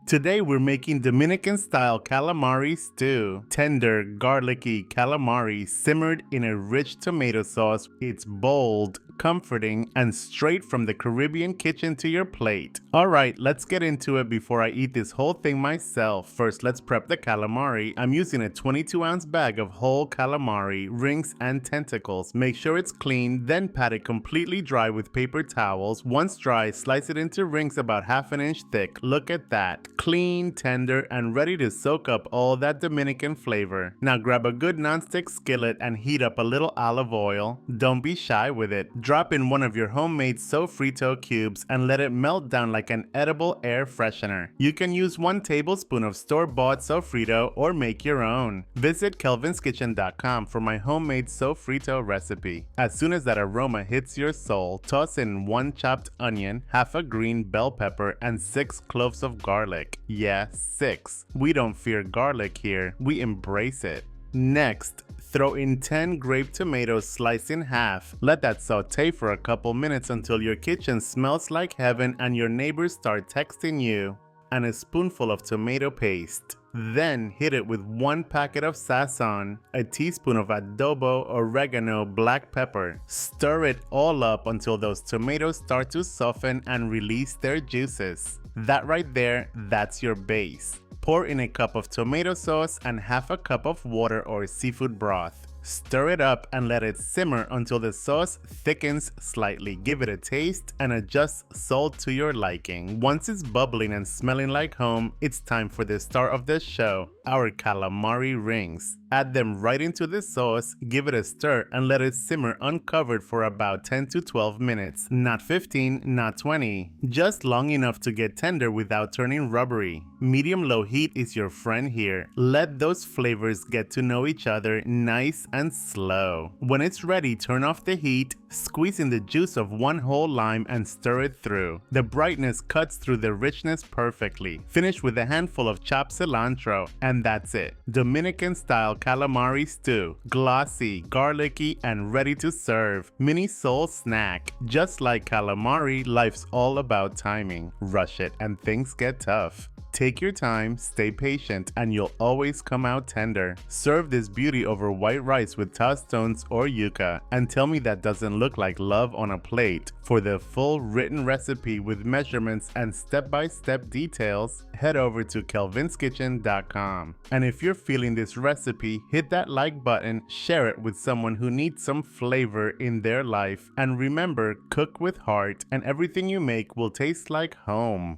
Today we're making Dominican-style calamari stew. Tender, garlicky calamari simmered in a rich tomato sauce. It's bold, comforting, and straight from the Caribbean kitchen to your plate. Alright, let's get into it before I eat this whole thing myself. First, let's prep the calamari. I'm using a 22-ounce bag of whole calamari, rings, and tentacles. Make sure it's clean, then pat it completely dry with paper towels. Once dry, slice it into rings about half an inch thick. Look at that. Clean, tender, and ready to soak up all that Dominican flavor. Now grab a good nonstick skillet and heat up a little olive oil. Don't be shy with it. Drop in one of your homemade Sofrito cubes and let it melt down like an edible air freshener. You can use 1 tablespoon of store-bought Sofrito or make your own. Visit kelvinskitchen.com for my homemade Sofrito recipe. As soon as that aroma hits your soul, toss in 1 chopped onion, half a green bell pepper, and 6 cloves of garlic. Yeah, 6. We don't fear garlic here, we embrace it. Next, throw in 10 grape tomatoes sliced in half. Let that saute for a couple minutes until your kitchen smells like heaven and your neighbors start texting you. And a spoonful of tomato paste. Then hit it with 1 packet of sazón, a teaspoon of adobo, oregano, black pepper. Stir it all up until those tomatoes start to soften and release their juices. That right there, that's your base. Pour in a cup of tomato sauce and half a cup of water or seafood broth. Stir it up and let it simmer until the sauce thickens slightly. Give it a taste and adjust salt to your liking. Once it's bubbling and smelling like home, it's time for the star of the show, our calamari rings. Add them right into the sauce, give it a stir, and let it simmer uncovered for about 10 to 12 minutes. Not 15, not 20. Just long enough to get tender without turning rubbery. Medium-low heat is your friend here. Let those flavors get to know each other nice and slow. When it's ready, turn off the heat, squeeze in the juice of 1 whole lime and stir it through. The brightness cuts through the richness perfectly. Finish with a handful of chopped cilantro, and that's it. Dominican-style calamari stew. Glossy, garlicky, and ready to serve. Mini soul snack. Just like calamari, life's all about timing. Rush it and things get tough. Take your time, stay patient, and you'll always come out tender. Serve this beauty over white rice with tostones or yuca, and tell me that doesn't look like love on a plate. For the full written recipe with measurements and step-by-step details, head over to kelvinskitchen.com. And if you're feeling this recipe, hit that like button, share it with someone who needs some flavor in their life, and remember, cook with heart, and everything you make will taste like home.